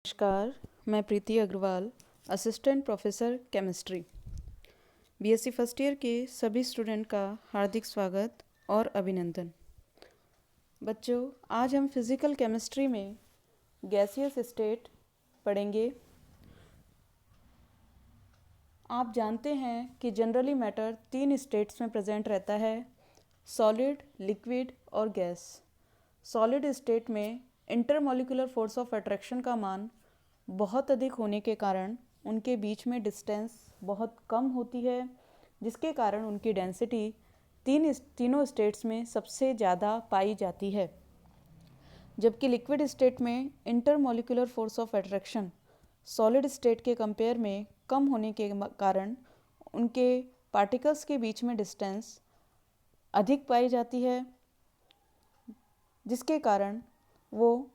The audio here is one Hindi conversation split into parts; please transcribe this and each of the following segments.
नमस्कार, मैं Preeti Agarwal, assistant professor chemistry, BSc first year के सभी स्टूडेंट का हार्दिक स्वागत और अभिनंदन। बच्चों, आज हम फिज़िकल केमिस्ट्री में गैसियस स्टेट पढ़ेंगे। आप जानते हैं कि जनरली मैटर 3 स्टेट्स में प्रेजेंट रहता है, सॉलिड, लिक्विड और गैस। सॉलिड स्टेट में इंटरमॉलिक्यूलर फोर्स ऑफ अट्रैक्शन का मान बहुत अधिक होने के कारण उनके बीच में डिस्टेंस बहुत कम होती है, जिसके कारण उनकी डेंसिटी तीनों स्टेट्स में सबसे ज़्यादा पाई जाती है। जबकि लिक्विड स्टेट में intermolecular force of attraction solid state के कंपेयर में कम होने के कारण उनके पार्टिकल्स के बीच में डिस्टेंस अधिक पाई जाती है, जिसके कारण वो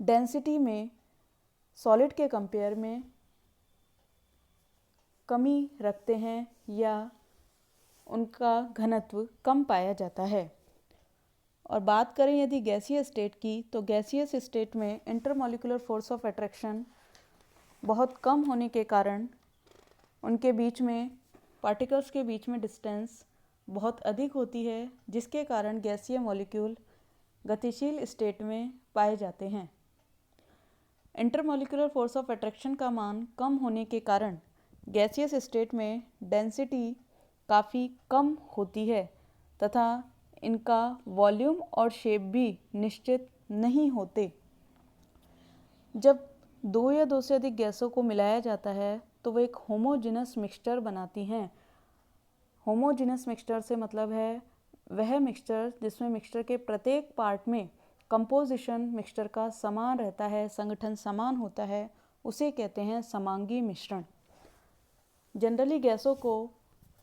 डेंसिटी में सॉलिड के कंपेयर में कमी रखते हैं या उनका घनत्व कम पाया जाता है। और बात करें यदि गैसीय स्टेट की, तो गैसियस स्टेट में इंटरमॉलिक्यूलर फोर्स ऑफ अट्रैक्शन बहुत कम होने के कारण उनके बीच में पार्टिकल्स के बीच में डिस्टेंस बहुत अधिक होती है, जिसके कारण गैसीय मॉलिक्यूल गतिशील स्टेट में पाए जाते हैं। इंटरमॉलिक्यूलर फोर्स ऑफ अट्रैक्शन का मान कम होने के कारण गैसियस स्टेट में डेंसिटी काफ़ी कम होती है तथा इनका वॉल्यूम और शेप भी निश्चित नहीं होते। जब दो या दो से अधिक गैसों को मिलाया जाता है तो वो एक होमोजेनस मिक्सचर बनाती हैं। होमोजेनस मिक्सचर से मतलब है वह मिक्सचर जिसमें मिक्सचर के प्रत्येक पार्ट में कंपोजिशन मिक्सचर का समान रहता है, संगठन समान होता है, उसे कहते हैं समांगी मिश्रण। जनरली गैसों को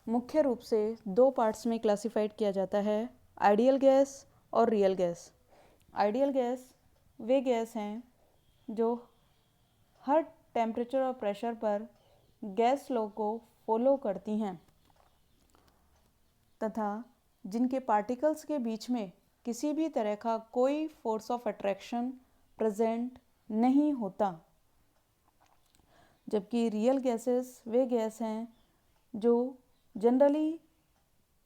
मुख्य रूप से दो पार्ट्स में क्लासिफाइड किया जाता है, आइडियल गैस और रियल गैस। आइडियल गैस वे गैस हैं जो हर टेम्परेचर और प्रेशर पर गैस लॉ को फॉलो करती हैं तथा जिनके पार्टिकल्स के बीच में किसी भी तरह का कोई फोर्स ऑफ अट्रैक्शन प्रेजेंट नहीं होता। जबकि रियल गैसेस वे गैस हैं जो जनरली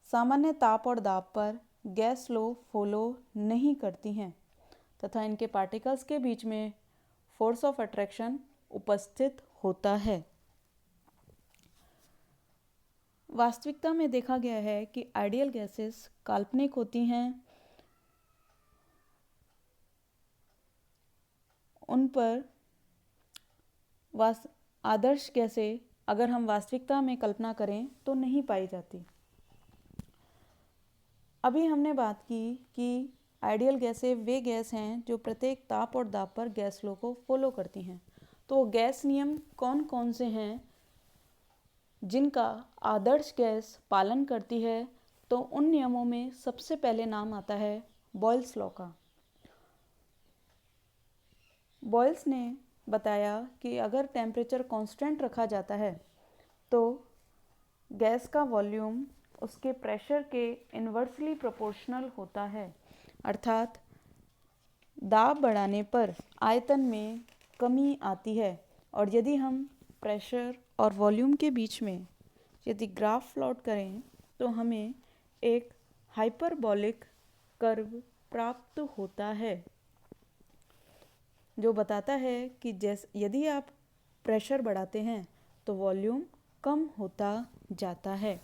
सामान्य ताप और दाब पर गैस लॉ फॉलो नहीं करती हैं तथा इनके पार्टिकल्स के बीच में फोर्स ऑफ अट्रैक्शन उपस्थित होता है। वास्तविकता में देखा गया है कि आइडियल गैसेस काल्पनिक होती हैं, उन पर आदर्श गैसें अगर हम वास्तविकता में कल्पना करें तो नहीं पाई जाती। अभी हमने बात की कि आइडियल गैसें वे गैस हैं जो प्रत्येक ताप और दाब पर गैस लॉ को फॉलो करती हैं। तो गैस नियम कौन कौन से हैं जिनका आदर्श गैस पालन करती है? तो उन नियमों में सबसे पहले नाम आता है बॉयल्स लॉ का। बॉयल्स ने बताया कि अगर टेम्परेचर कांस्टेंट रखा जाता है तो गैस का वॉल्यूम उसके प्रेशर के इन्वर्सली प्रोपोर्शनल होता है, अर्थात दाब बढ़ाने पर आयतन में कमी आती है। और यदि हम प्रेशर और वॉल्यूम के बीच में यदि ग्राफ प्लॉट करें तो हमें एक हाइपरबॉलिक कर्व प्राप्त होता है जो बताता है कि यदि आप प्रेशर बढ़ाते हैं तो वॉल्यूम कम होता जाता है।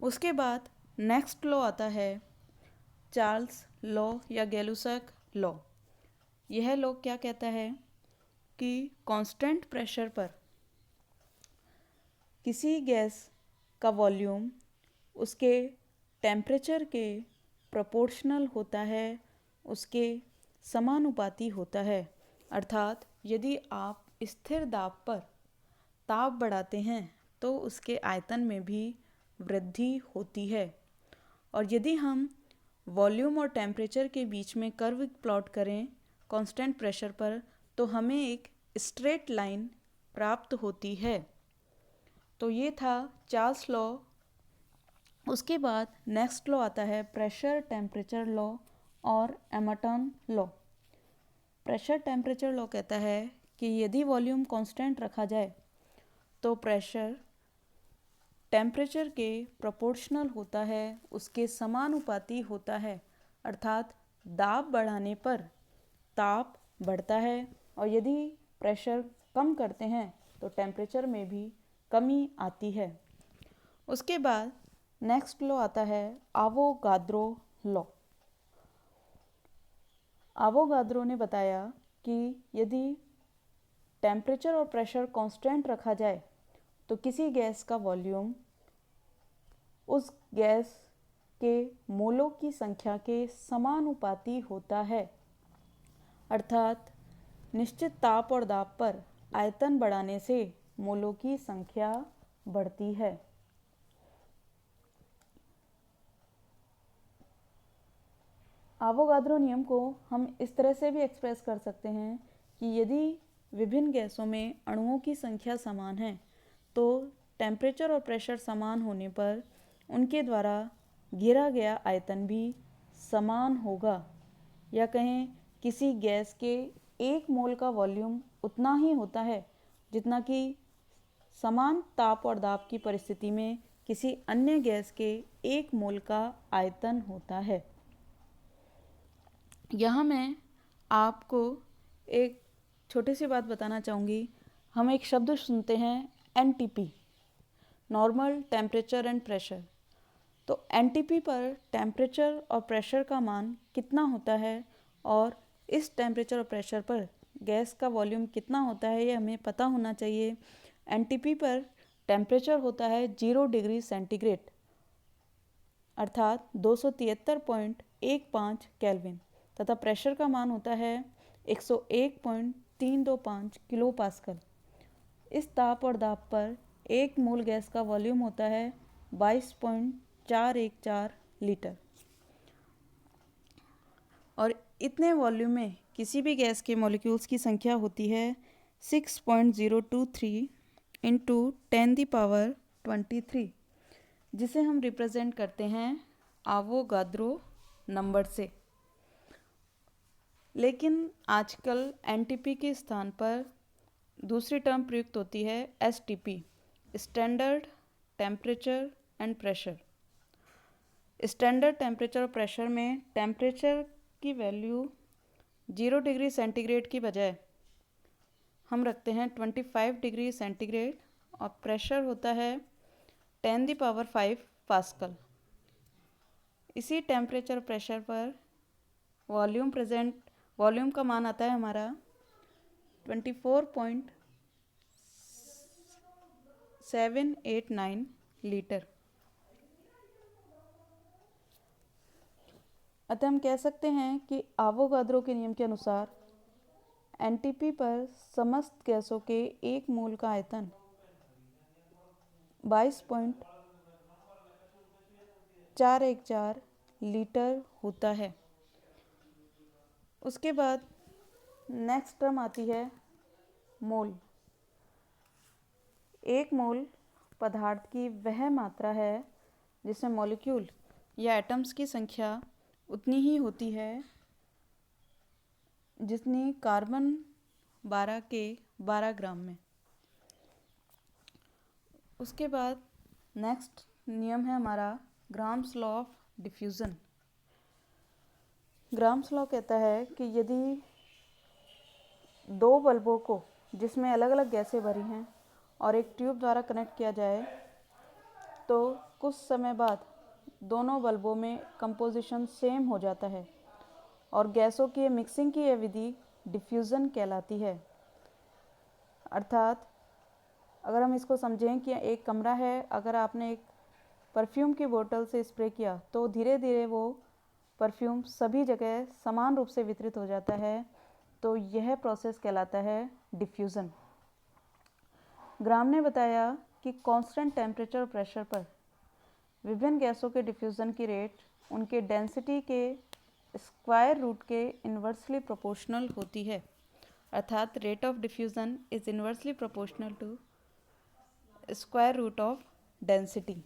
उसके बाद नेक्स्ट लॉ आता है चार्ल्स लॉ या गैलुसैक लॉ। यह लॉ क्या कहता है कि कांस्टेंट प्रेशर पर किसी गैस का वॉल्यूम उसके टेम्परेचर के प्रोपोर्शनल होता है, उसके समानुपाती होता है। अर्थात यदि आप स्थिर दाब पर ताप बढ़ाते हैं तो उसके आयतन में भी वृद्धि होती है। और यदि हम वॉल्यूम और टेम्परेचर के बीच में कर्व प्लॉट करें कांस्टेंट प्रेशर पर तो हमें एक स्ट्रेट लाइन प्राप्त होती है। तो ये था चार्ल्स लॉ। उसके बाद नेक्स्ट लॉ आता है प्रेशर टेम्परेचर लॉ और एमर्टन लॉ। प्रेशर टेम्परेचर लॉ कहता है कि यदि वॉल्यूम कांस्टेंट रखा जाए तो प्रेशर टेम्परेचर के प्रोपोर्शनल होता है, उसके समानुपाती होता है। अर्थात दाब बढ़ाने पर ताप बढ़ता है और यदि प्रेशर कम करते हैं तो टेम्परेचर में भी कमी आती है। उसके बाद नेक्स्ट लॉ आता है आवोगाद्रो लॉ। आवोगाद्रो ने बताया कि यदि टेम्परेचर और प्रेशर कांस्टेंट रखा जाए तो किसी गैस का वॉल्यूम उस गैस के मोलों की संख्या के समानुपाती होता है। अर्थात निश्चित ताप और दाब पर आयतन बढ़ाने से मोलों की संख्या बढ़ती है। आवोगाद्रो नियम को हम इस तरह से भी एक्सप्रेस कर सकते हैं कि यदि विभिन्न गैसों में अणुओं की संख्या समान है तो टेम्परेचर और प्रेशर समान होने पर उनके द्वारा घेरा गया आयतन भी समान होगा, या कहें किसी गैस के एक मोल का वॉल्यूम उतना ही होता है जितना कि समान ताप और दाब की परिस्थिति में किसी अन्य गैस के एक मोल का आयतन होता है। यहाँ मैं आपको एक छोटी सी बात बताना चाहूँगी। हम एक शब्द सुनते हैं NTP, normal temperature and pressure. तो एनटीपी पर टेम्परेचर और प्रेशर का मान कितना होता है और इस टेम्परेचर और प्रेशर पर गैस का वॉल्यूम कितना होता है ये हमें पता होना चाहिए। एनटीपी पर टेम्परेचर होता है 0 डिग्री सेंटीग्रेड अर्थात 273.15 केल्विन तथा प्रेशर का मान होता है 101.325 किलो पास्कल। इस ताप और दाब पर एक मोल गैस का वॉल्यूम होता है 22.414 लीटर और इतने वॉल्यूम में किसी भी गैस के मॉलिक्यूल्स की संख्या होती है 6.023 इंटू 10⁻23, जिसे हम रिप्रेजेंट करते हैं आवोगाद्रो नंबर से। लेकिन आजकल एनटीपी के स्थान पर दूसरी टर्म प्रयुक्त होती है STP, standard temperature and pressure. Standard temperature और प्रेशर में टेम्परेचर की वैल्यू 0 डिग्री सेंटीग्रेड की बजाय हम रखते हैं 25 डिग्री सेंटीग्रेड और प्रेशर होता है 10⁵ पास्कल। इसी टेम्परेचर प्रेशर पर वॉल्यूम का मान आता है हमारा 24.789 लीटर। अतः हम कह सकते हैं कि आवोगाद्रो के नियम के अनुसार एनटीपी पर समस्त गैसों के एक मोल का आयतन 22.414 लीटर होता है। उसके बाद नेक्स्ट टर्म आती है मोल। एक मोल पदार्थ की वह मात्रा है जिसमें मॉलिक्यूल या एटम्स की संख्या उतनी ही होती है जितनी कार्बन 12 के 12 ग्राम में। उसके बाद नेक्स्ट नियम है हमारा grams law of diffusion. Grams law कहता है कि यदि दो बल्बों को जिसमें अलग अलग गैसें भरी हैं और एक ट्यूब द्वारा कनेक्ट किया जाए तो कुछ समय बाद दोनों बल्बों में कंपोजिशन सेम हो जाता है और गैसों की मिक्सिंग की यह विधि डिफ्यूज़न कहलाती है। अर्थात अगर हम इसको समझें कि एक कमरा है, अगर आपने एक परफ्यूम की बोतल से स्प्रे किया तो धीरे धीरे वो परफ्यूम सभी जगह समान रूप से वितरित हो जाता है, तो यह प्रोसेस कहलाता है डिफ्यूज़न। ग्राम ने बताया कि कांस्टेंट टेम्परेचर और प्रेशर पर विभिन्न गैसों के डिफ्यूज़न की रेट उनके डेंसिटी के स्क्वायर रूट के इन्वर्सली प्रोपोर्शनल होती है। अर्थात rate of diffusion is inversely proportional to square root of density.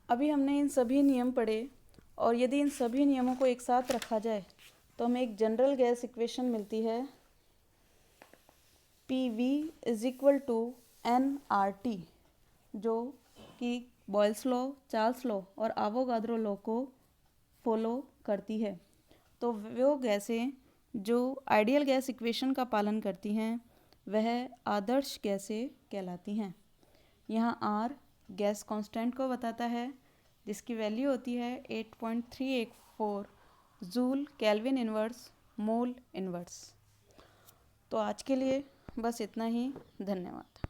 अभी हमने इन सभी नियम पढ़े और यदि इन सभी नियमों को एक साथ रखा जाए तो हमें एक जनरल गैस इक्वेशन मिलती है PV is equal to nRT, जो कि बॉयल्स लॉ, चार्ल्स लॉ और एवोगाद्रो लॉ को फॉलो करती है। तो वो गैसें जो आइडियल गैस इक्वेशन का पालन करती हैं वह आदर्श गैसें कहलाती हैं। यहाँ R गैस कांस्टेंट को बताता है, जिसकी वैल्यू होती है 8.384 joule kelvin inverse mole inverse. तो आज के लिए बस इतना ही। धन्यवाद।